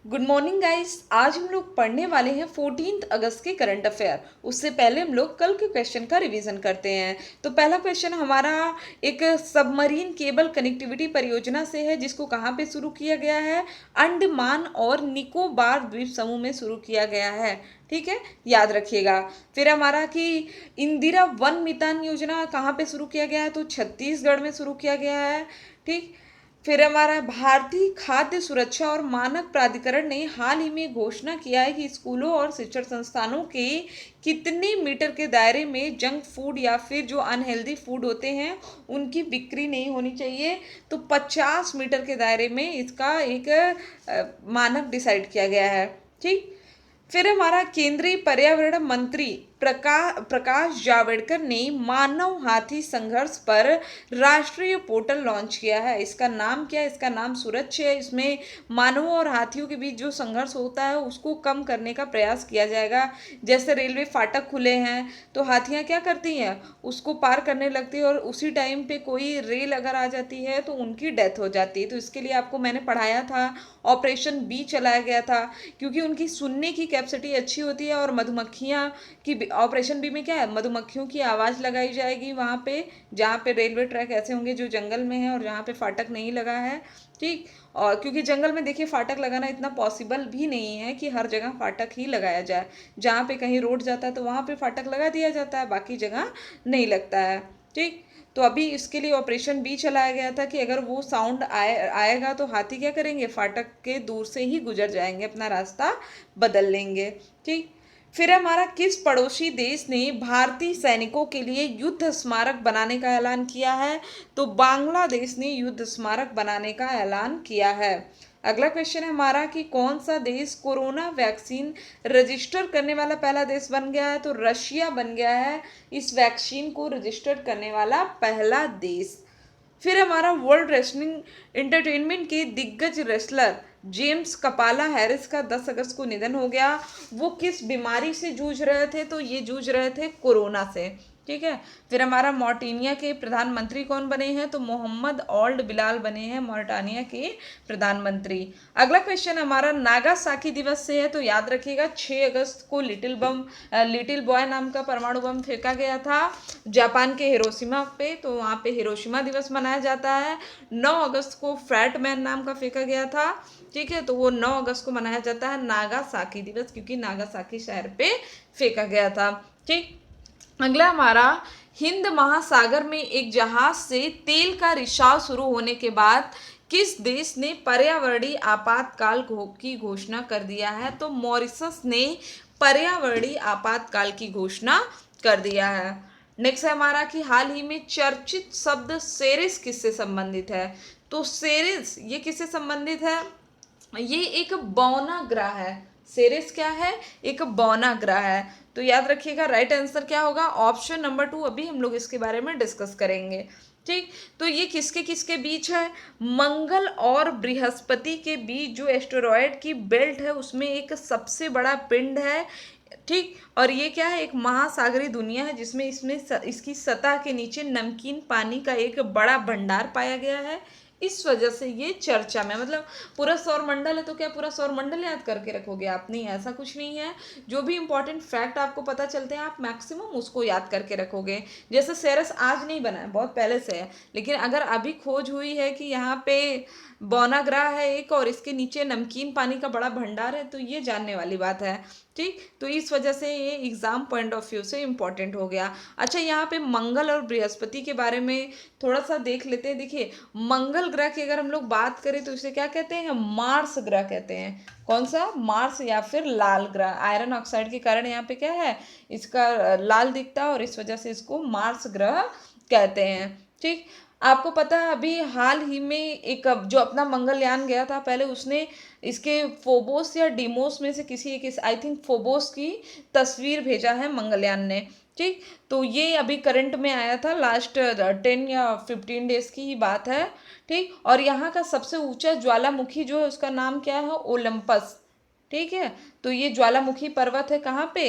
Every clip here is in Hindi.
Good morning guys. आज हम लोग पढ़ने वाले हैं 14 अगस्त के करंट अफेयर। उससे पहले हम लोग कल के क्वेश्चन का रिवीजन करते हैं। तो पहला क्वेश्चन हमारा एक सबमरीन केबल कनेक्टिविटी परियोजना से है, जिसको कहाँ पे शुरू किया गया है? अंडमान और निकोबार द्वीप समूह में शुरू किया गया है। ठीक है, याद रखिएगा। फिर हमारा कि इंदिरा वन मितान योजना कहाँ पे शुरू किया गया है? तो छत्तीसगढ़ में शुरू किया गया है। ठीक। फिर हमारा भारतीय खाद्य सुरक्षा और मानक प्राधिकरण ने हाल ही में घोषणा किया है कि स्कूलों और शिक्षण संस्थानों के कितने मीटर के दायरे में जंक फूड या फिर जो अनहेल्दी फूड होते हैं उनकी बिक्री नहीं होनी चाहिए। तो 50 मीटर के दायरे में इसका एक मानक डिसाइड किया गया है। ठीक। फिर हमारा केंद्रीय पर्यावरण मंत्री प्रकाश जावड़ेकर ने मानव हाथी संघर्ष पर राष्ट्रीय पोर्टल लॉन्च किया है। इसका नाम क्या है? इसका नाम सुरक्ष है। इसमें मानवों और हाथियों के बीच जो संघर्ष होता है उसको कम करने का प्रयास किया जाएगा। जैसे रेलवे फाटक खुले हैं तो हाथियां क्या करती हैं, उसको पार करने लगती है और उसी टाइम पे कोई रेल अगर आ जाती है तो उनकी डेथ हो जाती है। तो इसके लिए आपको मैंने पढ़ाया था, ऑपरेशन बी चलाया गया था, क्योंकि उनकी सुनने की कैपेसिटी अच्छी होती है। और मधुमक्खियाँ की ऑपरेशन बी में क्या है, मधुमक्खियों की आवाज़ लगाई जाएगी वहाँ पे जहाँ पे रेलवे ट्रैक ऐसे होंगे जो जंगल में है और जहाँ पे फाटक नहीं लगा है। ठीक। और क्योंकि जंगल में देखिए फाटक लगाना इतना पॉसिबल भी नहीं है कि हर जगह फाटक ही लगाया जाए। जहाँ पे कहीं रोड जाता है तो वहाँ पे फाटक लगा दिया जाता है, बाकी जगह नहीं लगता है। ठीक। तो अभी इसके लिए ऑपरेशन बी चलाया गया था कि अगर वो साउंड आएगा तो हाथी क्या करेंगे, फाटक के दूर से ही गुजर जाएंगे, अपना रास्ता बदल लेंगे। ठीक। फिर हमारा किस पड़ोसी देश ने भारतीय सैनिकों के लिए युद्ध स्मारक बनाने का ऐलान किया है? तो बांग्लादेश ने युद्ध स्मारक बनाने का ऐलान किया है। अगला क्वेश्चन है हमारा कि कौन सा देश कोरोना वैक्सीन रजिस्टर करने वाला पहला देश बन गया है? तो रशिया बन गया है इस वैक्सीन को रजिस्टर करने वाला पहला देश। फिर हमारा वर्ल्ड रेसलिंग इंटरटेनमेंट के दिग्गज रेसलर जेम्स कपाला हैरिस का 10 अगस्त को निधन हो गया। वो किस बीमारी से जूझ रहे थे? तो ये जूझ रहे थे कोरोना से। ठीक है। फिर हमारा मॉरिटानिया के प्रधानमंत्री कौन बने हैं? तो मोहम्मद ओल्ड बिलाल बने हैं मॉरिटानिया के प्रधानमंत्री। अगला क्वेश्चन हमारा नागासाकी दिवस से है, तो याद रखिएगा 6 अगस्त को लिटिल बॉय नाम का परमाणु बम फेंका गया था जापान के हिरोशिमा पे, तो वहाँ पे हिरोशिमा दिवस मनाया जाता है। 9 अगस्त को फैट मैन नाम का फेंका गया था। ठीक है, तो वो 9 अगस्त को मनाया जाता है नागासाकी दिवस, क्योंकि नागासाकी शहर पे फेंका गया था। ठीक। अगला हमारा हिंद महासागर में एक जहाज से तेल का रिसाव शुरू होने के बाद किस देश ने पर्यावरणीय आपातकाल की घोषणा कर दिया है? तो मॉरिशस ने पर्यावरणीय आपातकाल की घोषणा कर दिया है। नेक्स्ट है हमारा कि हाल ही में चर्चित शब्द सेरिस किससे संबंधित है? तो सेरिस ये किससे संबंधित है? ये एक बौना ग्रह है। सेरेस क्या है? एक बौना ग्रह है। तो याद रखिएगा राइट आंसर क्या होगा? Option number 2। अभी हम लोग इसके बारे में डिस्कस करेंगे। ठीक। तो ये किसके किसके बीच है? मंगल और बृहस्पति के बीच जो एस्टेरॉयड की बेल्ट है उसमें एक सबसे बड़ा पिंड है। ठीक। और ये क्या है? एक महासागरीय दुनिया है जिसमें इसकी सतह के नीचे नमकीन पानी का एक बड़ा भंडार पाया गया है। इस वजह से ये चर्चा में, मतलब पूरा सौर मंडल है तो क्या पूरा सौर मंडल याद करके रखोगे आप? नहीं, ऐसा कुछ नहीं है। जो भी इंपॉर्टेंट फैक्ट आपको पता चलते हैं आप मैक्सिमम उसको याद करके रखोगे। जैसे सेरस आज नहीं बना है, बहुत पहले से है, लेकिन अगर अभी खोज हुई है कि यहाँ पे बौना ग्रह है एक और इसके नीचे नमकीन पानी का बड़ा भंडार है, तो ये जानने वाली बात है। ठीक। तो इस वजह से ये एग्जाम पॉइंट ऑफ व्यू से इम्पोर्टेंट हो गया। अच्छा, यहाँ पे मंगल और बृहस्पति के बारे में थोड़ा सा देख लेते हैं। देखिए, मंगल ग्रह की अगर हम लोग बात करें तो इसे क्या कहते हैं? मार्स ग्रह कहते हैं। कौन सा? मार्स या फिर लाल ग्रह। आयरन ऑक्साइड के कारण यहाँ पे क्या है, इसका लाल दिखता है और इस वजह से इसको मार्स ग्रह कहते हैं। ठीक। आपको पता है अभी हाल ही में एक जो अपना मंगलयान गया था, पहले उसने इसके फोबोस या डीमोस में से किसी एक, आई थिंक फोबोस की तस्वीर भेजा है मंगलयान ने। ठीक। तो ये अभी करंट में आया था, लास्ट 10 या 15 डेज की ही बात है। ठीक। और यहाँ का सबसे ऊंचा ज्वालामुखी जो है उसका नाम क्या है? ओलंपस। ठीक है। तो ये ज्वालामुखी पर्वत है कहाँ पे?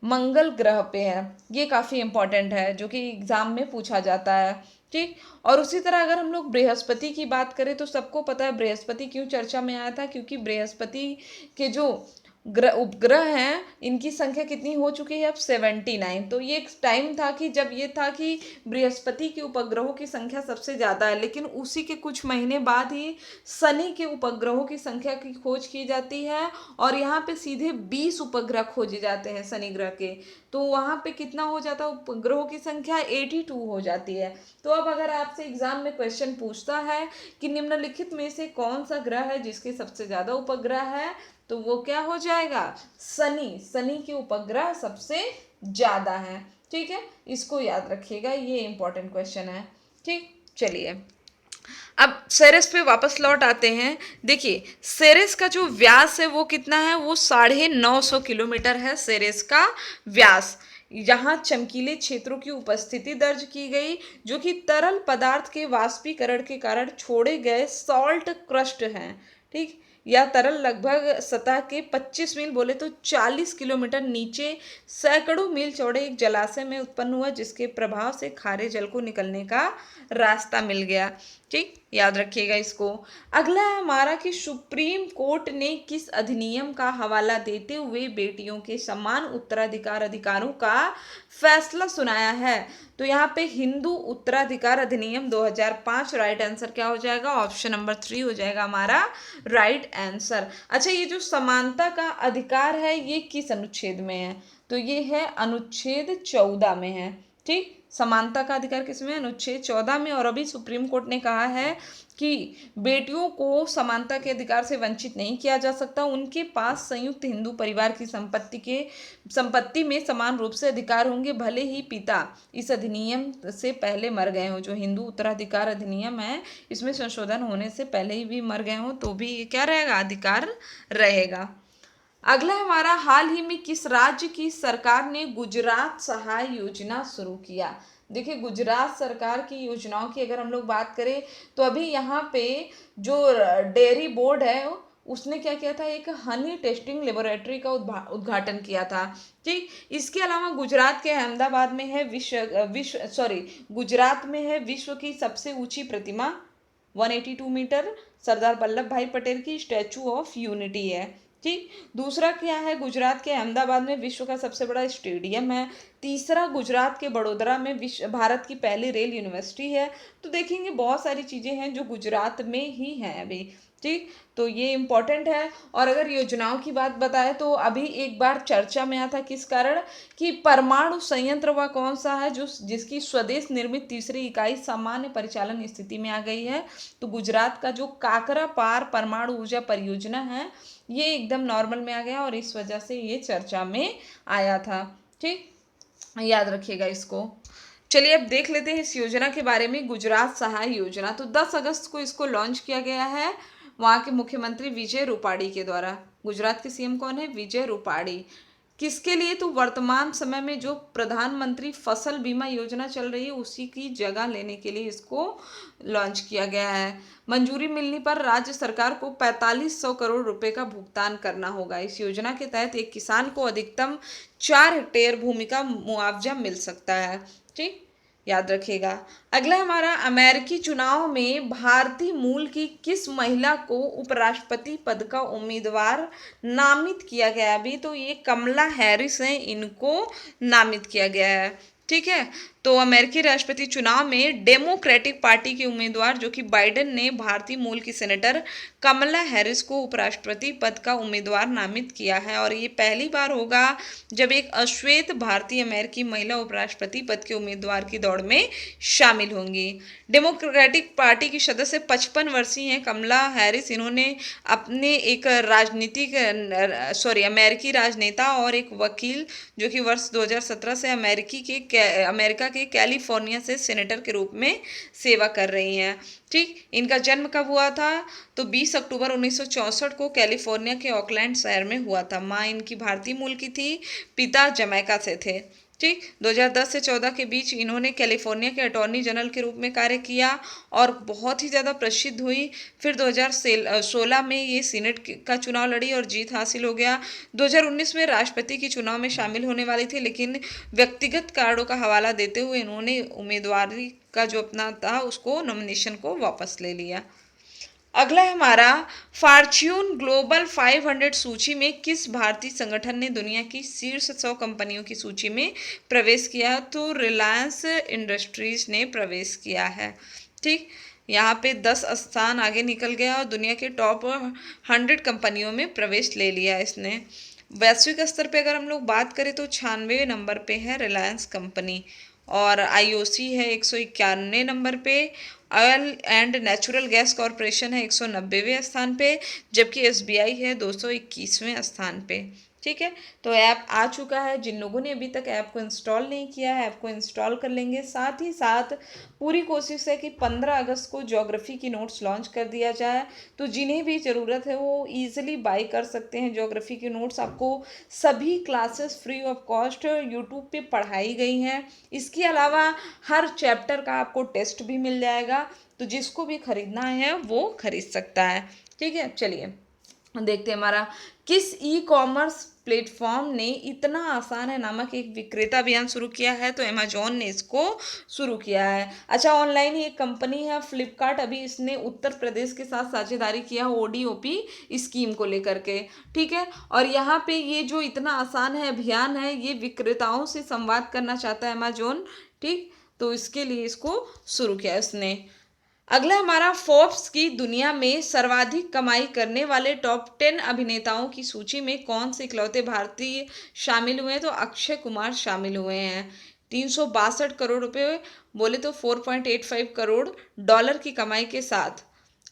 मंगल ग्रह पे है। ये काफ़ी इंपॉर्टेंट है जो कि एग्जाम में पूछा जाता है। ठीक। और उसी तरह अगर हम लोग बृहस्पति की बात करें तो सबको पता है बृहस्पति क्यों चर्चा में आया था, क्योंकि बृहस्पति के जो उपग्रह हैं इनकी संख्या कितनी हो चुकी है अब 79। तो ये एक टाइम था कि जब ये था कि बृहस्पति के उपग्रहों की संख्या सबसे ज़्यादा है, लेकिन उसी के कुछ महीने बाद ही शनि के उपग्रहों की संख्या की खोज की जाती है और यहाँ पे सीधे 20 उपग्रह खोजे जाते हैं शनि ग्रह के। तो वहाँ पे कितना हो जाता है, उपग्रहों की संख्या 82 हो जाती है। तो अब अगर आपसे एग्जाम में क्वेश्चन पूछता है कि निम्नलिखित में से कौन सा ग्रह है जिसके सबसे ज़्यादा उपग्रह है, तो वो क्या हो जाएगा, शनि। शनि के उपग्रह सबसे ज़्यादा हैं। ठीक है, इसको याद रखिएगा, ये इंपॉर्टेंट क्वेश्चन है। ठीक, चलिए अब सेरेस पे वापस लौट आते हैं। देखिए सेरेस का जो व्यास है वो कितना है, वो 950 किलोमीटर है सेरेस का व्यास। यहाँ चमकीले क्षेत्रों की उपस्थिति दर्ज की गई जो कि तरल पदार्थ के वाष्पीकरण के कारण छोड़े गए सॉल्ट क्रस्ट हैं। ठीक, यह तरल लगभग सतह के 25 मील बोले तो 40 किलोमीटर नीचे सैकड़ों मील चौड़े एक जलाशय में उत्पन्न हुआ, जिसके प्रभाव से खारे जल को निकलने का रास्ता मिल गया। ठीक, याद रखिएगा इसको। अगला है हमारा कि सुप्रीम कोर्ट ने किस अधिनियम का हवाला देते हुए बेटियों के समान उत्तराधिकार अधिकारों का फैसला सुनाया है। तो यहाँ पे हिंदू उत्तराधिकार अधिनियम 2005 राइट आंसर क्या हो जाएगा, ऑप्शन नंबर 3 हो जाएगा हमारा राइट आंसर। अच्छा, ये जो समानता का अधिकार है ये किस अनुच्छेद में है, तो ये है अनुच्छेद 14 में है। ठीक, समानता का अधिकार किसमें, अनुच्छेद 14 में। और अभी सुप्रीम कोर्ट ने कहा है कि बेटियों को समानता के अधिकार से वंचित नहीं किया जा सकता, उनके पास संयुक्त हिंदू परिवार की संपत्ति में समान रूप से अधिकार होंगे, भले ही पिता इस अधिनियम से पहले मर गए हों। जो हिंदू उत्तराधिकार अधिनियम है इसमें संशोधन होने से पहले ही भी मर गए हों तो भी ये क्या रहेगा, अधिकार रहेगा। अगला हमारा, हाल ही में किस राज्य की सरकार ने गुजरात सहाय योजना शुरू किया। देखिए गुजरात सरकार की योजनाओं की अगर हम लोग बात करें तो अभी यहाँ पे जो डेयरी बोर्ड है उसने क्या किया था, एक हनी टेस्टिंग लेबोरेटरी का उद्घाटन किया था। ठीक, इसके अलावा गुजरात के अहमदाबाद में है गुजरात में है विश्व की सबसे ऊंची प्रतिमा 182 मीटर सरदार वल्लभ भाई पटेल की स्टैचू ऑफ यूनिटी है। ठीक, दूसरा क्या है, गुजरात के अहमदाबाद में विश्व का सबसे बड़ा स्टेडियम है। तीसरा, गुजरात के बड़ोदरा में विश्व भारत की पहली रेल यूनिवर्सिटी है। तो देखेंगे बहुत सारी चीज़ें हैं जो गुजरात में ही हैं अभी। ठीक, तो ये इम्पोर्टेंट है। और अगर योजनाओं की बात बताए तो अभी एक बार चर्चा में आया था किस कारण, कि परमाणु संयंत्र वह कौन सा है जो जिसकी स्वदेश निर्मित तीसरी इकाई सामान्य परिचालन स्थिति में आ गई है। तो गुजरात का जो काकरा पार परमाणु ऊर्जा परियोजना है ये एकदम नॉर्मल में आ गया और इस वजह से ये चर्चा में आया था। ठीक, याद रखिएगा इसको। चलिए अब देख लेते हैं इस योजना के बारे में, गुजरात सहाय योजना। तो 10 अगस्त को इसको लॉन्च किया गया है वहाँ के मुख्यमंत्री विजय रूपाणी के द्वारा। गुजरात के सीएम कौन है, विजय रूपाणी। किसके लिए, तो वर्तमान समय में जो प्रधानमंत्री फसल बीमा योजना चल रही है उसी की जगह लेने के लिए इसको लॉन्च किया गया है। मंजूरी मिलने पर राज्य सरकार को 4500 करोड़ रुपए का भुगतान करना होगा। इस योजना के तहत एक किसान को अधिकतम 4 हेक्टेयर भूमि का मुआवजा मिल सकता है। ठीक, याद रखिएगा। अगला हमारा, अमेरिकी चुनाव में भारतीय मूल की किस महिला को उपराष्ट्रपति पद का उम्मीदवार नामित किया गया। अभी तो ये कमला हैरिस हैं, इनको नामित किया गया है। ठीक है, तो अमेरिकी राष्ट्रपति चुनाव में डेमोक्रेटिक पार्टी के उम्मीदवार जो कि बाइडेन ने भारतीय मूल की सेनेटर कमला हैरिस को उपराष्ट्रपति पद का उम्मीदवार नामित किया है। और ये पहली बार होगा जब एक अश्वेत भारतीय अमेरिकी महिला उपराष्ट्रपति पद के उम्मीदवार की दौड़ में शामिल होंगी। डेमोक्रेटिक पार्टी की सदस्य 55 वर्षीय हैं कमला हैरिस। इन्होंने अपने एक अमेरिकी राजनेता और एक वकील जो कि वर्ष 2017 से अमेरिका के कैलिफोर्निया से सेनेटर के रूप में सेवा कर रही हैं। ठीक, इनका जन्म कब हुआ था, तो 20 अक्टूबर 1964 को कैलिफोर्निया के ऑकलैंड शहर में हुआ था। माँ इनकी भारतीय मूल की थी, पिता जमैका से थे। ठीक, 2010 से 14 के बीच इन्होंने कैलिफोर्निया के अटॉर्नी जनरल के रूप में कार्य किया और बहुत ही ज़्यादा प्रसिद्ध हुई। फिर 2016 में ये सीनेट का चुनाव लड़ी और जीत हासिल हो गया। 2019 में राष्ट्रपति के चुनाव में शामिल होने वाली थी, लेकिन व्यक्तिगत कारणों का हवाला देते हुए इन्होंने उम्मीदवारी का जो अपना था उसको नॉमिनेशन को वापस ले लिया। अगला है हमारा, फॉर्च्यून ग्लोबल 500 सूची में किस भारतीय संगठन ने दुनिया की शीर्ष 100 कंपनियों की सूची में प्रवेश किया? तो रिलायंस इंडस्ट्रीज ने प्रवेश किया है। ठीक, यहाँ पे 10 स्थान आगे निकल गया और दुनिया के टॉप 100 कंपनियों में प्रवेश ले लिया इसने। वैश्विक स्तर पे अगर हम लोग बात करें तो 96वें नंबर पे है रिलायंस कंपनी, और आईओसी है 191 नंबर पे, oil and natural gas corporation है 190वें स्थान पे, जबकि एसबीआई है 221वें स्थान पे। ठीक है, तो ऐप आ चुका है। जिन लोगों ने अभी तक ऐप को इंस्टॉल नहीं किया है, ऐप को इंस्टॉल कर लेंगे। साथ ही साथ पूरी कोशिश है कि 15 अगस्त को ज्योग्राफी की नोट्स लॉन्च कर दिया जाए, तो जिन्हें भी ज़रूरत है वो ईजिली बाई कर सकते हैं ज्योग्राफी की नोट्स। आपको सभी classes free of cost YouTube पे पढ़ाई गई हैं। इसके अलावा हर चैप्टर का आपको टेस्ट भी मिल जाएगा, तो जिसको भी खरीदना है वो खरीद सकता है। ठीक है, चलिए देखते हैं हमारा, किस ई कॉमर्स प्लेटफॉर्म ने इतना आसान है नामक एक विक्रेता अभियान शुरू किया है? तो अमेजोन ने इसको शुरू किया है। अच्छा, ऑनलाइन ही एक कंपनी है फ्लिपकार्ट, अभी इसने उत्तर प्रदेश के साथ साझेदारी किया ओडीओपी स्कीम को लेकर के। ठीक है, और यहाँ पे ये जो इतना आसान है अभियान है, ये विक्रेताओं से संवाद करना चाहता है अमेजोन। ठीक, तो इसके लिए इसको शुरू किया इसने। अगला हमारा, फोर्ब्स की दुनिया में सर्वाधिक कमाई करने वाले टॉप 10 अभिनेताओं की सूची में कौन से इकलौते भारतीय शामिल हुए हैं? तो अक्षय कुमार शामिल हुए हैं। 362 करोड़ रुपए, बोले तो 4.85 करोड़ डॉलर की कमाई के साथ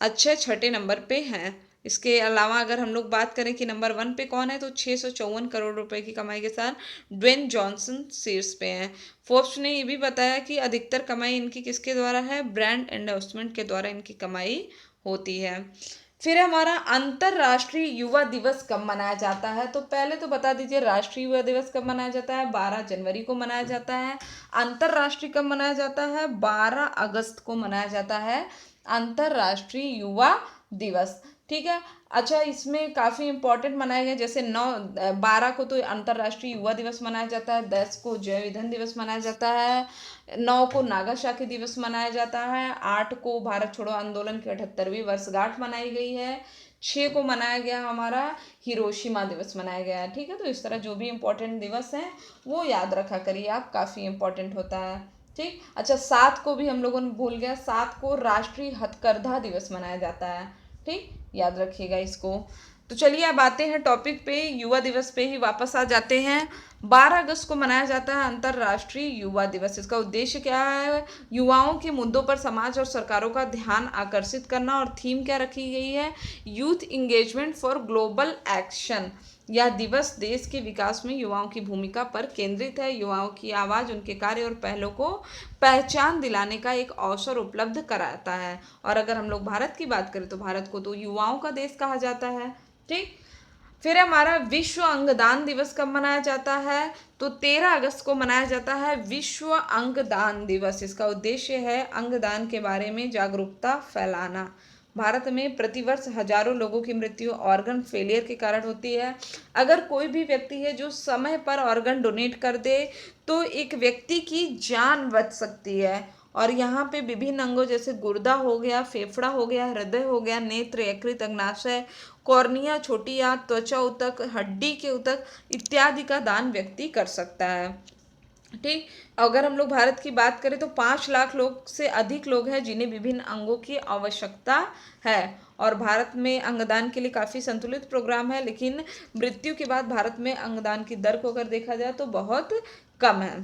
अक्षय छठे नंबर पे हैं। इसके अलावा अगर हम लोग बात करें कि नंबर 1 पे कौन है, तो 654 करोड़ रुपए की कमाई के साथ ड्वेन जॉनसन शीर्ष पे हैं। फोर्ब्स ने ये भी बताया कि अधिकतर कमाई इनकी किसके द्वारा है? ब्रांड एंडोर्समेंट के द्वारा इनकी कमाई होती है। फिर हमारा, अंतर्राष्ट्रीय युवा दिवस कब मनाया जाता है? तो पहले तो बता दीजिए, राष्ट्रीय युवा दिवस कब मनाया जाता है? 12 जनवरी को मनाया जाता है। अंतर्राष्ट्रीय कब मनाया जाता है? 12 अगस्त को मनाया जाता है अंतर्राष्ट्रीय युवा दिवस। ठीक है, अच्छा, इसमें काफ़ी इंपॉर्टेंट मनाए गए, जैसे 12 को तो अंतर्राष्ट्रीय युवा दिवस मनाया जाता है, 10 को जैव ईंधन दिवस मनाया जाता है, 9 को नागासाकी दिवस मनाया जाता है, 8 को भारत छोड़ो आंदोलन की 78वीं वर्षगांठ मनाई गई है, 6 को मनाया गया हमारा हिरोशिमा दिवस मनाया गया है। ठीक है, तो इस तरह जो भी इम्पोर्टेंट दिवस हैं वो याद रखा करिए आप, काफ़ी इम्पोर्टेंट होता है। ठीक, अच्छा, 7 को भी हम लोगों ने भूल गया, 7 को राष्ट्रीय हथकरघा दिवस मनाया जाता है। ठीक, याद रखिएगा इसको। तो चलिए अब आते हैं टॉपिक पे, युवा दिवस पे ही वापस आ जाते हैं। 12 अगस्त को मनाया जाता है अंतर्राष्ट्रीय युवा दिवस। इसका उद्देश्य क्या है? युवाओं के मुद्दों पर समाज और सरकारों का ध्यान आकर्षित करना, और थीम क्या रखी गई है? Youth engagement for global action. यह दिवस देश के विकास में युवाओं की भूमिका पर केंद्रित है। युवाओं की आवाज़, उनके कार्य और पहलों को पहचान दिलाने का एक अवसर उपलब्ध कराता है। और अगर हम लोग भारत की बात करें तो भारत को तो युवाओं का देश कहा जाता है। ठीक, फिर हमारा, विश्व अंगदान दिवस कब मनाया जाता है? तो 13 अगस्त को मनाया जाता है विश्व अंगदान दिवस। इसका उद्देश्य है अंगदान के बारे में जागरूकता फैलाना। भारत में प्रतिवर्ष हजारों लोगों की मृत्यु ऑर्गन फेलियर के कारण होती है। अगर कोई भी व्यक्ति है जो समय पर ऑर्गन डोनेट कर दे तो एक व्यक्ति की जान बच सकती है। और यहाँ पे विभिन्न अंगों जैसे गुर्दा हो गया, फेफड़ा हो गया, हृदय हो गया, नेत्र, यकृत, अग्नाशय, कॉर्निया, छोटी आंत, त्वचा ऊतक, हड्डी के ऊतक इत्यादि का दान व्यक्ति कर सकता है। ठीक, अगर हम लोग भारत की बात करें तो 5 लाख लोग से अधिक लोग हैं जिन्हें विभिन्न अंगों की आवश्यकता है। और भारत में अंगदान के लिए काफ़ी संतुलित प्रोग्राम है, लेकिन मृत्यु के बाद भारत में अंगदान की दर को अगर देखा जाए तो बहुत कम है।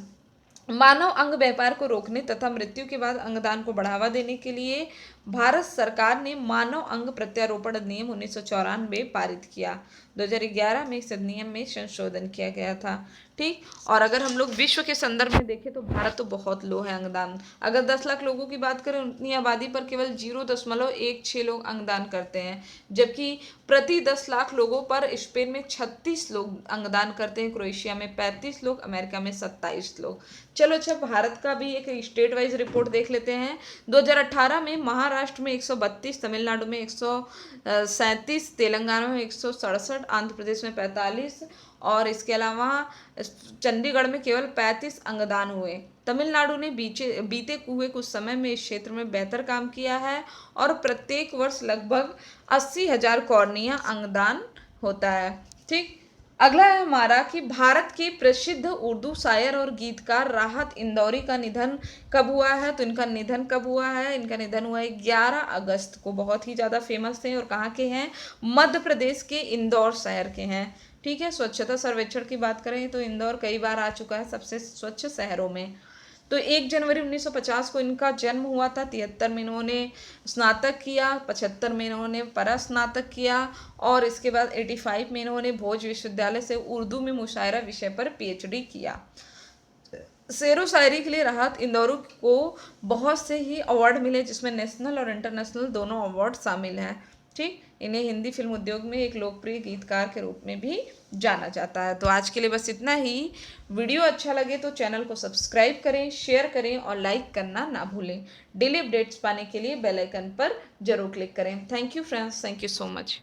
मानव अंग व्यापार को रोकने तथा मृत्यु के बाद अंगदान को बढ़ावा देने के लिए भारत सरकार ने मानव अंग प्रत्यारोपण अधिनियम 1994 पारित किया। 2011 में इस अधिनियम में संशोधन किया गया था। ठीक, और अगर हम लोग विश्व के संदर्भ में देखें तो भारत तो बहुत लो है अंगदान। अगर 10 लाख लोगों की बात करें, उतनी आबादी पर केवल 0.16 लोग अंगदान करते हैं, जबकि प्रति 10 लाख लोगों पर स्पेन में 36 लोग अंगदान करते हैं, क्रोएशिया में 35 लोग, अमेरिका में 27 लोग। चलो अच्छा, भारत का भी एक स्टेट वाइज रिपोर्ट देख लेते हैं। 2018 में महाराष्ट्र में 132, तमिलनाडु में 137, तेलंगाना में 167, आंध्र प्रदेश में 45 और इसके अलावा चंडीगढ़ में केवल 35 अंगदान हुए। तमिलनाडु ने बीते हुए कुछ समय में इस क्षेत्र में बेहतर काम किया है और प्रत्येक वर्ष लगभग 80,000 कॉर्निया अंगदान होता है। ठीक। अगला है हमारा कि भारत के प्रसिद्ध उर्दू शायर और गीतकार राहत इंदौरी का निधन कब हुआ है। तो इनका निधन कब हुआ है? इनका निधन हुआ है 11 अगस्त को। बहुत ही ज़्यादा फेमस थे और कहाँ के हैं? मध्य प्रदेश के इंदौर शहर के हैं। ठीक है। स्वच्छता सर्वेक्षण की बात करें तो इंदौर कई बार आ चुका है सबसे स्वच्छ शहरों में। तो 1 जनवरी 1950 को इनका जन्म हुआ था। 73 में इन्होंने स्नातक किया, 75 में इन्होंने परास्नातक किया और इसके बाद 85 में इन्होंने भोज विश्वविद्यालय से उर्दू में मुशायरा विषय पर पीएचडी किया। शेरो शायरी के लिए राहत इंदौरी को बहुत से ही अवार्ड मिले जिसमें नेशनल और इंटरनेशनल दोनों अवार्ड शामिल हैं। ठीक। इन्हें हिंदी फिल्म उद्योग में एक लोकप्रिय गीतकार के रूप में भी जाना जाता है। तो आज के लिए बस इतना ही। वीडियो अच्छा लगे तो चैनल को सब्सक्राइब करें, शेयर करें और लाइक करना ना भूलें। डेली अपडेट्स पाने के लिए बेल आइकन पर जरूर क्लिक करें। Thank you friends, thank you so much.